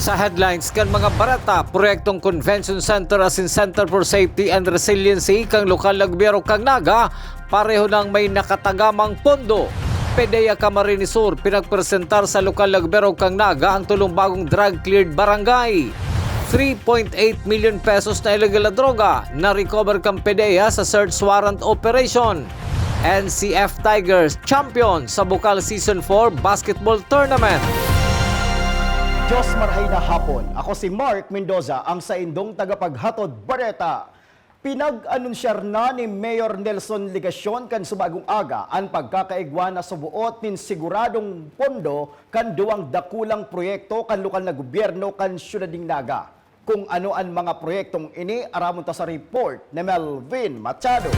sa headlines kan mga barata, proyektong Convention Center as in Center for Safety and Resiliency kang lokal na gobyerno kang Naga, pareho nang may nakatagamang pondo. PDEA Camarines Sur pinagpresentar sa lokal na gobyerno kang Naga ang tulong bagong drug-cleared barangay. 3.8 million pesos na illegal na droga na recover kang PDEA sa search warrant operation. NCF Tigers champion sa Bukal Season 4 Basketball Tournament. Diyos marhay na hapon. Ako si Mark Mendoza, ang saindong tagapaghatod bareta. Pinag-anunsyar na ni Mayor Nelson Ligacion kan subagong aga ang pagkakaigwa na subuot nin siguradong pondo kan duwang dakulang proyekto kan lokal na gobyerno kan Siyudad ng Naga. Kung ano ang mga proyektong ini, aramon ta sa report ni Melvin Machado.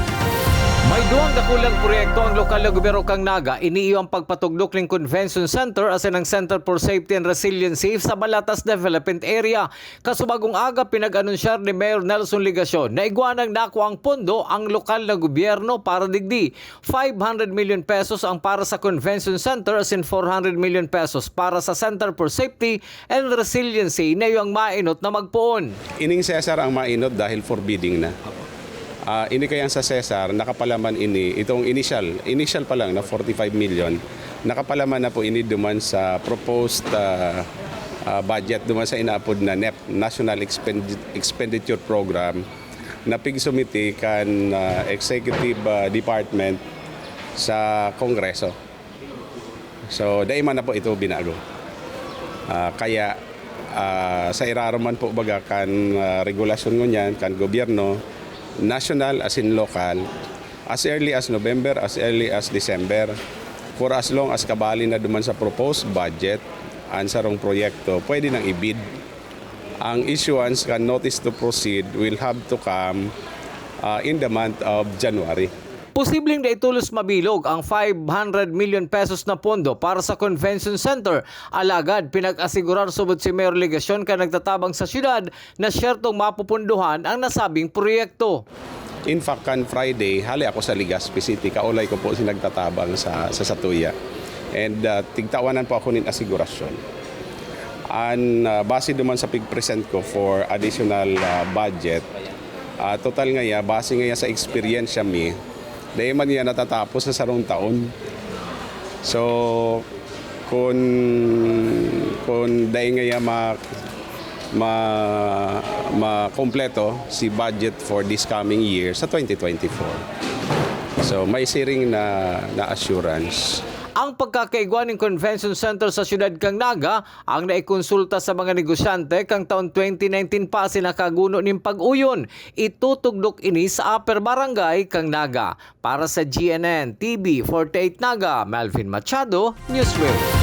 May duwang dakulang proyekto ang lokal na gobyerno kang Naga. Iniiyo ang pagpatuglok ng Convention Center as in ang Center for Safety and Resiliency sa Balatas Development Area. Kasubagong aga pinag-anunsyar ni Mayor Nelson Ligacion na igwanang nakuha ang pondo ang lokal na gobyerno para digdi. 500 million pesos ang para sa Convention Center as in 400 million pesos para sa Center for Safety and Resiliency na iyong mainot na magpuon. Ining Cesar ang mainot dahil forbidding na. Ini kaya sa Cesar, nakapalaman ini, itong initial pa lang na 45 million, nakapalaman na po ini duman sa proposed budget, duman sa inaapod na NEP, National Expenditure Program, na pigsumiti kan Executive Department sa Kongreso. So, daiman na po ito binago. Kaya, sa iraruman po baga kan regulasyon ngunyan, kan gobyerno, national as in local, as early as November, as early as December, for as long as kabali na duman sa proposed budget, ang sarong proyekto, pwede nang ibid. Ang issuance kan notice to proceed will have to come in the month of January. Posibleng na itulos mabilog ang 500 million pesos na pondo para sa Convention Center. Alagad, pinag-asigurar subot si Mayor Ligacion ka nagtatabang sa syudad na syertong mapupunduhan ang nasabing proyekto. In fact, kan Friday, hali ako sa Legazpi City, kaulay ko po si nagtatabang sa Satuya. And tigtawanan po ako nin asigurasyon. Base duman sa pig-present ko for additional budget, total nga base nga sa experience mi, dahil man yan natatapos sa sarong taon. So, kung dahil nga makompleto si budget for this coming year sa 2024. So, may siring na assurance. Ang pagkakaigwa ng Convention Center sa Siyudad kang Naga ang naikonsulta sa mga negosyante kang taon 2019 pa sinakaguno ng pag-uyon. Itutugdok ini sa Upper Barangay kang Naga. Para sa GNN TV 48 Naga, Melvin Machado, Newswave.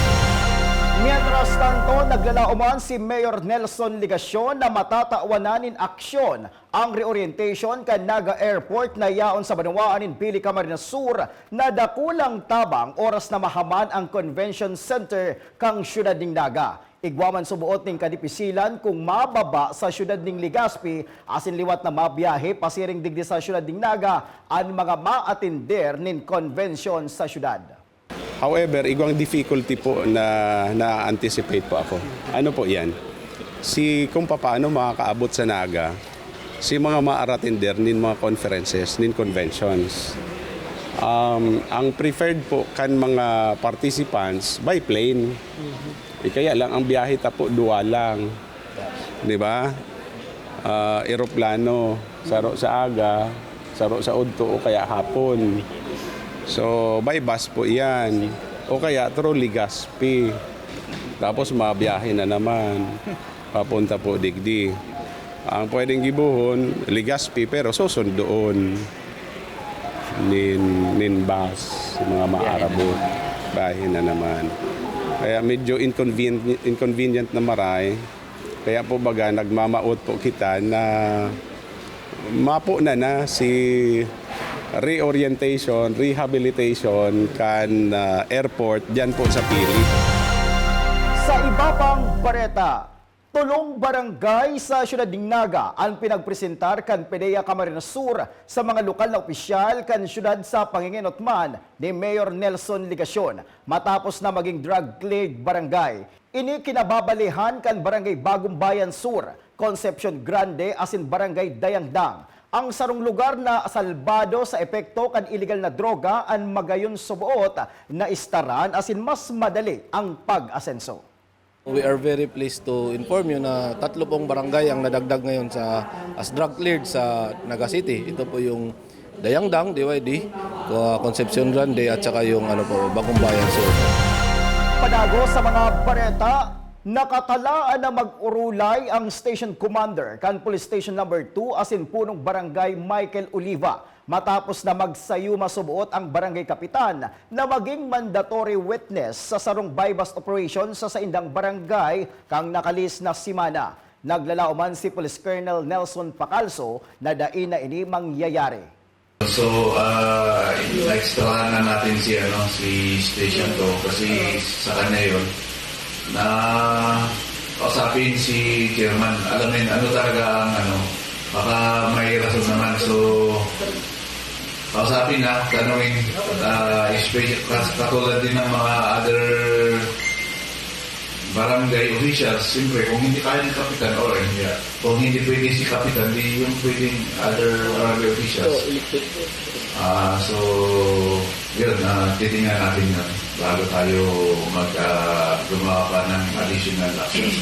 Mientras tanto, naglalauman si Mayor Nelson Ligacion na matatawanan aksyon ang reorientation kan Naga Airport na yaon sa Banawaan in Pili Camarines Sur na dakulang tabang oras na mahaman ang Convention Center kang Siyudad ng Naga. Igwaman subuot ning kadipisilan kung mababa sa Siyudad ng Legazpi asin liwat na mabiyahe pasiring digdi sa Siyudad ng Naga ang mga maatinder nin convention sa syudad. However, igwang difficulty po na anticipate po ako. Ano po yan? Kung paano makakaabot sa Naga, si mga maaratinder nin mga conferences, nin conventions. Ang preferred po kan mga participants by plane. Kaya lang ang biyahe ta po duwa lang. 'Di ba? Eroplano, saro sa aga, saro sa udto o kaya hapon. So, by bus po yan. O kaya through Legazpi. Tapos mabiyahe na naman. Papunta po digdi. Ang pwedeng gibuhon, Legazpi, pero susundoon. Nin bus, mga maarabot. Bahay na naman. Kaya medyo inconvenient na maray. Kaya po baga, nagmamaot po kita na mapo na si reorientation, rehabilitation kan airport dyan po sa Pili. Sa iba pang bareta, Tulong barangay sa siyudad ng Naga ang pinagpresentar kan PDEA Camarines Sur sa mga lokal na opisyal kan siyudad sa panginginotman ni Mayor Nelson Ligacion matapos na maging drug-plagued barangay. Ini kinababalihan kan Barangay Bagong Bayan Sur, Concepcion Grande asin Barangay Dayangdang. Ang sarong lugar na salbado sa epekto kan illegal na droga ang magayon subuot na istaran asin mas madali ang pag-asenso. We are very pleased to inform you na 3 pong barangay ang nadagdag ngayon sa as drug cleared sa Naga City. Ito po yung Dayangdang, DYD, Concepcion Grande at saka yung Bagong Bayan Sur. Panago sa mga bareta, nakatalaan na mag-urulay ang Station Commander kan Police Station Number 2 asin punong Barangay Michael Oliva matapos na magsayuma subuot ang Barangay Kapitan na maging mandatory witness sa sarong bypass operation sa saindang barangay kang nakalis na simana. Naglalauman si Police Colonel Nelson Pacalso na dain na ini mangyayari. So, na-extrahan na natin si Station 2 kasi sa kanya yun na kausapin si Chairman. Alamin ano talaga ang baka may rason naman. So, kausapin na, tanungin, katulad din ng mga other barangay officials, siyempre, kung hindi kaya ni Kapitan or kung hindi pwede si Kapitan, di yung pwedeng other barangay officials. So, yun, titingnan natin yun bago tayo gumawa pa ng additional actions.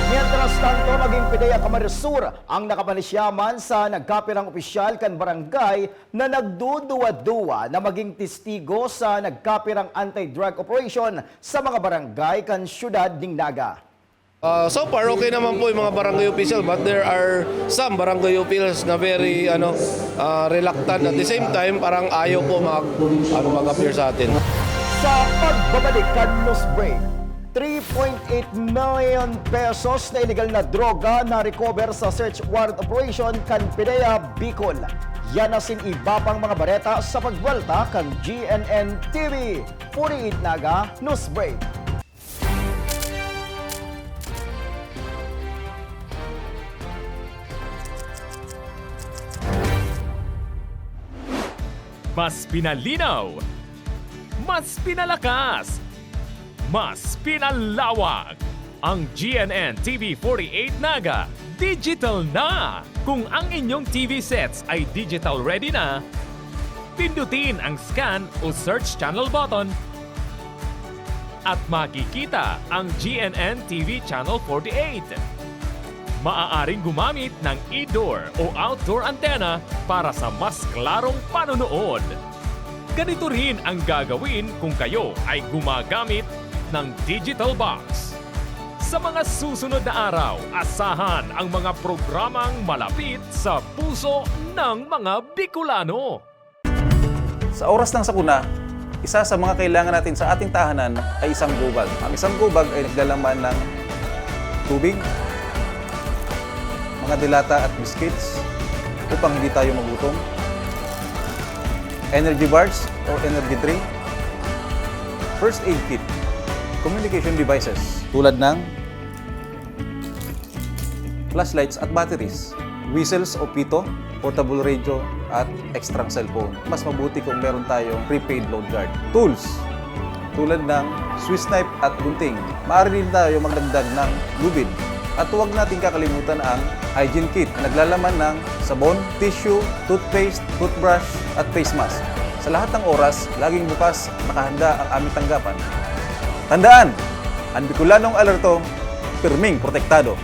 Mientras tanto, maging PDEA Camarines Sur ang nakapanisyaman sa nagkapirang opisyal kan barangay na nagduduwa-duwa na maging testigo sa nagkapirang anti-drug operation sa mga barangay kan siyudad ng Naga. So far, okay naman po yung mga barangay official, but there are some barangay officials na very reluctant. At the same time, parang ayaw po mag-appear sa atin. Sa pagbabalik kan news break, 3.8 million pesos na illegal na droga na recover sa search warrant operation kan PDEA Bicol. Yan asin iba pang mga bareta sa pagwalta kan GNN TV. 48 Naga News Break. Mas pinalinaw, mas pinalakas, mas pinalawak. Ang GNN TV 48 Naga, digital na! Kung ang inyong TV sets ay digital ready na, pindutin ang scan o search channel button at makikita ang GNN TV Channel 48. Maaaring gumamit ng indoor o outdoor antenna para sa mas klarong panonood. Ganito rin ang gagawin kung kayo ay gumagamit ng digital box. Sa mga susunod na araw, asahan ang mga programang malapit sa puso ng mga Bicolano. Sa oras ng sakuna, isa sa mga kailangan natin sa ating tahanan ay isang gubag. Ang isang gubag ay naglalaman ng tubig, mga dilata at biscuits upang hindi tayo magutom, energy bars or energy drink, first aid kit, communication devices tulad ng flashlights at batteries, whistles o pito, portable radio at extra cellphone. Mas mabuti kung meron tayong prepaid load guard. Tools tulad ng Swiss knife at gunting. Maaari din tayo magdagdag ng lubid. At huwag natin kakalimutan ang hygiene kit. Naglalaman ng sabon, tissue, toothpaste, toothbrush at face mask. Sa lahat ng oras, laging bukas, nakahanda ang aming tanggapan. Tandaan, ang Bicolanong alerto, pirming protektado.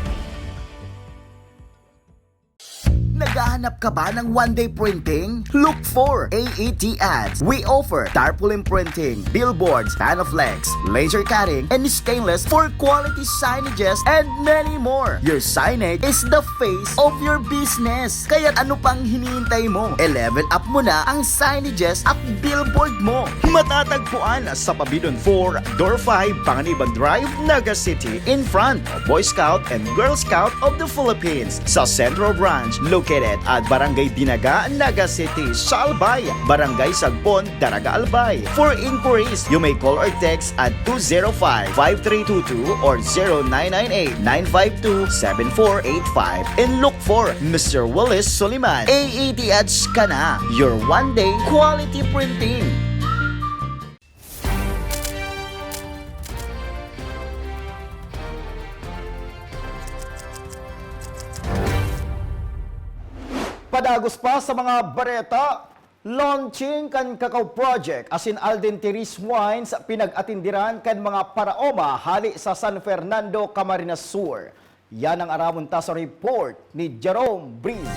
Naghahanap ka ba ng one-day printing? Look for AET Ads. We offer tarpaulin printing, billboards, panflex, laser cutting, and stainless for quality signages and many more. Your signage is the face of your business. Kaya ano pang hinihintay mo? I-level up mo na ang signages at billboard mo. Matatagpuan sa Pabidon 4, Door 5, Panganiban Drive, Naga City, in front of Boy Scout and Girl Scout of the Philippines. Sa Central Branch, located at Barangay Dinaga, Naga City, Salbay, Barangay Sagpon, Daraga Albay. For inquiries, you may call or text at 205-5322 or 0998-952-7485 and look for Mr. Willis Soliman. AAT Ads ka na, your one-day quality printing. Padagos pa sa mga bareta, launching kan Cacao Project asin Alden Terrace Wines pinag-atindiran kan mga paraoma hali sa San Fernando, Camarines Sur. Yan ang aramon ta sa report ni Jerome Breeze.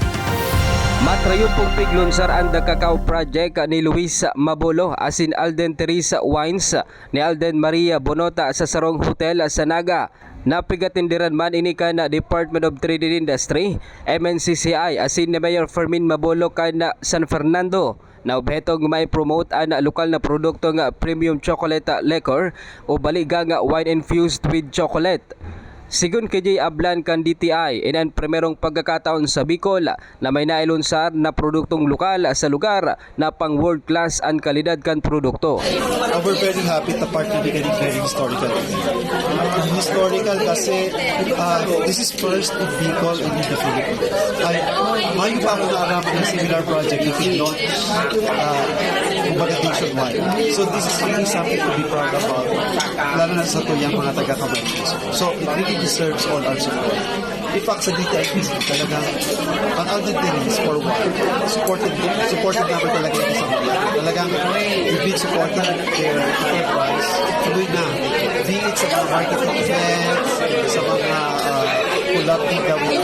Matrayon pong piglunsar ang The Cacao Project ni Luis Mabolo asin Alden Teresa Wines ni Alden Maria Bonota sa Sarong Hotel sa Naga. Napigatindiran man ini kan Department of Trade and Industry, MNCCI asin ni Mayor Fermin Mabolo kan San Fernando na obhetong may promote ang lokal na produkto nga premium chocolate liquor o baligang wine infused with chocolate. Sigun kay Ablan kan DTI inan primerong pagkakataon sa Bicol na may nailunsar na produktong lokal sa lugar na pang world class ang kalidad kan produkto. We're very happy to participate in very historical. Historical kasi this is first of Bicol in the Philippines. Ngayon pa ako naaraman ng similar project na launch kumbaga nationwide. So this is really something to be proud about, lalo na sa tuyang mga taga-Camarines. So it really deserves all our support. In fact, sa DTIPC talaga, ang Alden Terrace for one, supported namin talaga ito sa mga. Talagang we've been supporting their enterprise. Tuloy na. Be it sa mga marketing events, sa mga collabing gawin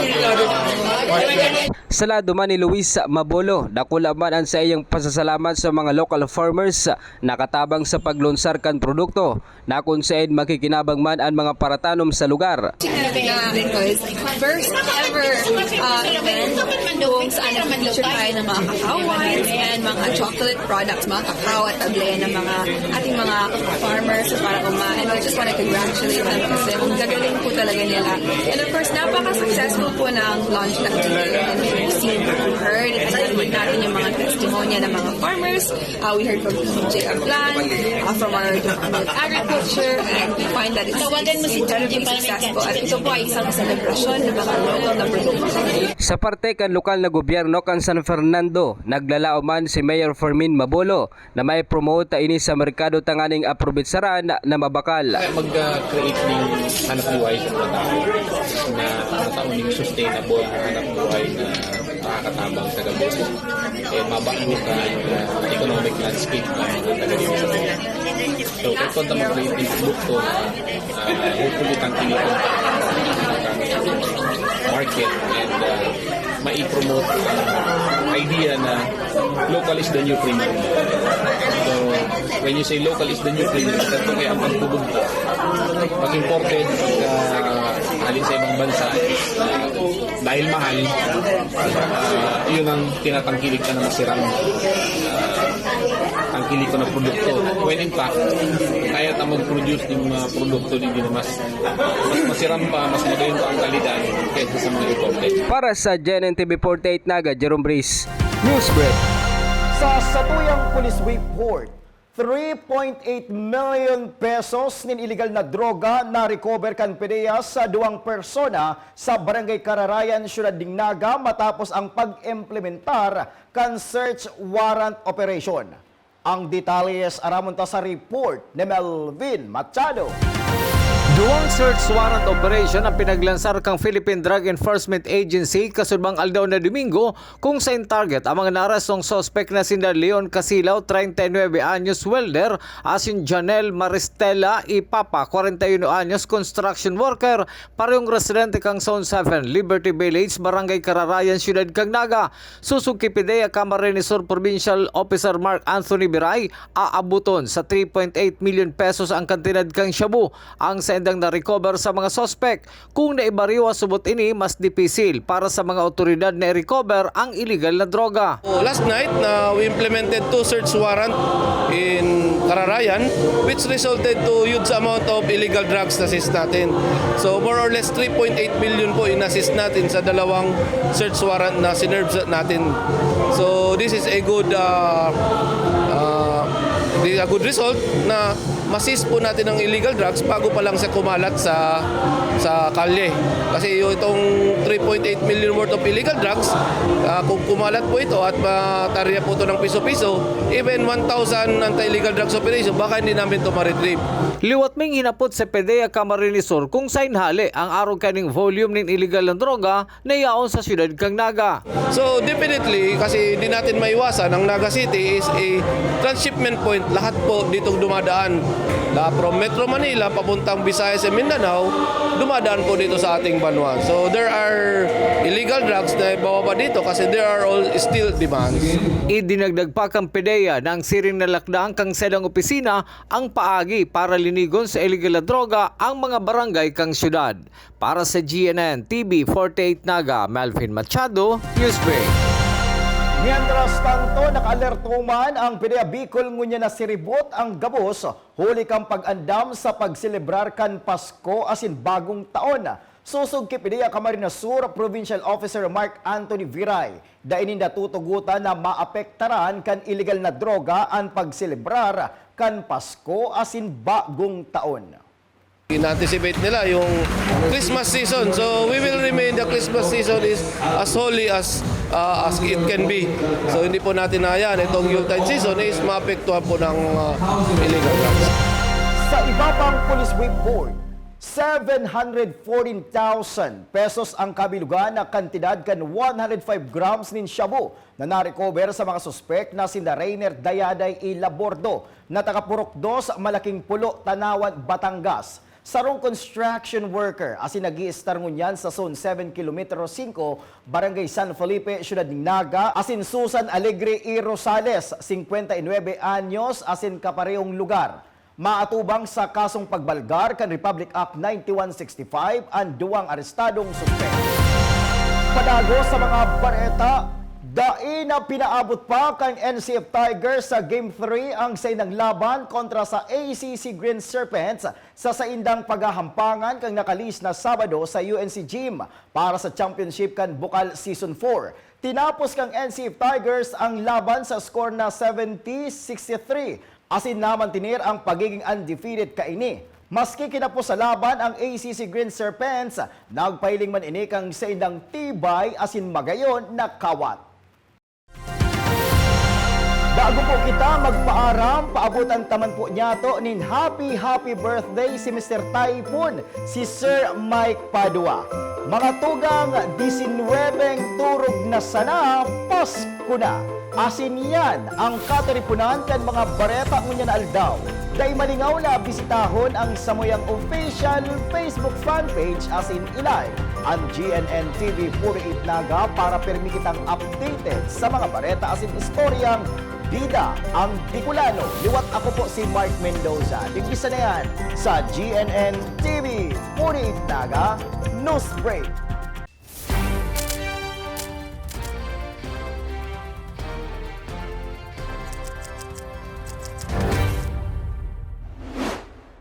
partners. Sa lado man ni Luis Mabolo, dakula man ang sa iyang pasasalamat sa mga local farmers na katabang sa paglunsar kan produkto na kung saan makikinabang man ang mga paratanom sa lugar. First ever event kung saan na-feature tayo ng mga cacao wines and mga chocolate products, mga cacao at tablea ng mga ating mga farmers para kumain. I just want to congratulate them kasi ang gagaling po talaga nila. And of course, napaka-successful po ng launch natin. We've seen, we've heard, at narinig natin yung mga testimonya ng mga farmers. We heard from PJ Ablan, from our Department of Agriculture, and we find that it's incredibly successful. At ito po ay isang celebration ng mga local na produkto. Sa parte kan lokal na gobyerno kan San Fernando, naglalao man si Mayor Fermin Mabolo na may promote ini sa merkado tanganing aprobitsaran na mabakal. Mag-create ng hanap buhay sa mga tao na matauning sustainable hanap buhay na makakatabang sa gabi. Mabago ka yung economic landscape na taga-dito sa mga. So, kung punta mag-create ng produkto na hopefully tangkilitin market and mai-promote ang idea na local is the new premium. So, when you say local is the new premium, ito kaya ang pagpubunta. Pag imported, alin sa ibang bansa, dahil mahal, yun ang tinatangkilik ka na masirang tangkilik ko na produkto. When in fact, kaya ta mag-produce ng mga produkto din na mas masiram pa, mas magayon pa ang kalidad kaysa sa mga imported. Para sa GNN TV 48 Naga, Jerome Breeze, Newsbreak. Sa Satuyang Police Report, 3.8 million pesos nin illegal na droga na recover kan PDEA sa duwang persona sa Barangay Kararayan, Ciudad Dignaga matapos ang pag-implementar kan search warrant operation. Ang detalles aramon ta sa report ni Melvin Machado. Duwang search warrant operation ang pinaglansar kang Philippine Drug Enforcement Agency kasudbang aldaw na Domingo kung sa target ang mga narasong sospek na sina Leon Casilaw, 39 anyos welder, asin Janelle Maristela Ipapa, 41 anyos construction worker, parehong residente kang Zone 7, Liberty Village, Barangay Kararayan, Ciudad Cagnaga. Susugki PDEA Camarines Sur Provincial Officer Mark Anthony Biray, aabuton sa 3.8 million pesos ang kantidad kang shabu. Ang sa andang na-recover sa mga sospek. Kung naibariwa subot ini, mas dipisil para sa mga otoridad na i-recover ang illegal na droga. Last night, we implemented 2 search warrant in Kararayan which resulted to huge amount of illegal drugs na assist natin. So more or less 3.8 million po in-assist natin sa dalawang search warrant na sinerve natin. So this is a good result na masist po natin ang illegal drugs bago pa lang sa kumalat sa kalye. Kasi yung itong 3.8 million worth of illegal drugs, kung kumalat po ito at matarya po ito ng piso-piso, even 1,000 anti-illegal drugs operation, baka hindi namin ito ma-retrieve. Liwat ming hinapot sa PDEA Camarines Sur kung sain hali ang araw kaning volume ng illegal na droga na yaon sa siyudad kang Naga. So definitely, kasi hindi natin maiwasan, ang Naga City is a transshipment point. Lahat po ditong dumadaan. From Metro Manila papuntang Visayas and Mindanao, dumadaan po dito sa ating banwa. So there are illegal drugs na bababa dito kasi there are all still demands. Idinagdag pa kang PDEA na ang siring na lakdang kang sedang opisina ang paagi para linigon sa illegal na droga ang mga barangay kang syudad. Para sa GNN TV 48 Naga, Melvin Machado, Newsbreak. Mientras tanto, naka-alerto man ang PDEA Bicol ngunya na siribot ang gabos huli kang pag-andam sa pagselebrar kan Pasko asin bagong taon. Susog kay PDEA Camarines Sur Provincial Officer Mark Anthony Viray, dainin natutugutan na maapektaran kan illegal na droga ang pagselebrar kan Pasko asin bagong taon. In-anticipate nila yung Christmas season. So we will remain, the Christmas season is as holy as it can be. So hindi po natin hayaan itong Yuletide season is maapektuhan po ng illegal drugs. Sa iba pang police report, 714,000 pesos ang kabilugan na kantidad kan 105 grams nin shabu na na-recover sa mga suspek na sinda Rainer Dayaday I Labordo na taga-Purok 2, Malaking Pulo, Tanawan, Batangas. Sarong construction worker asin nag-i-star ngunyan sa Zone 7 Km 5, Barangay San Felipe, Ciudad Naga, asin Susan Alegre I Rosales, 59 anyos, asin kaparehong lugar. Maatubang sa kasong pagbalgar kan Republic Act 9165 ang duwang arestadong suspek. Padago sa mga bareta, dain na pinaabot pa kang NCF Tigers sa Game 3 ang sainang laban kontra sa ACC Green Serpents sa saindang paghahampangan kang nakalis na Sabado sa UNC Gym para sa championship kan Bukal Season 4. Tinapos kang NCF Tigers ang laban sa score na 70-63. Asin naman tinir ang pagiging undefeated kaini. Maski kinapos sa laban ang ACC Green Serpents, nagpailing man ini kang sa indang tibay asin magayon na kawat. Bago po kita magpaaram, paabutan taman po niya to nin happy birthday si Mr. Typhoon, si Sir Mike Padua. Mga tugang 19 turog na sana, Pasko na. Asin yan ang kataripunan kan mga bareta ngunya na aldaw. Dahil malingaw na bisitahon ang Samoyang official Facebook fanpage asin ilay ang GNN TV 48 Naga para permi kitang updated sa mga bareta asin istoryang bida ang Bicolano. Liwat ako po si Mark Mendoza. Digisa na yan sa GNN TV 48 Naga Newsbreak.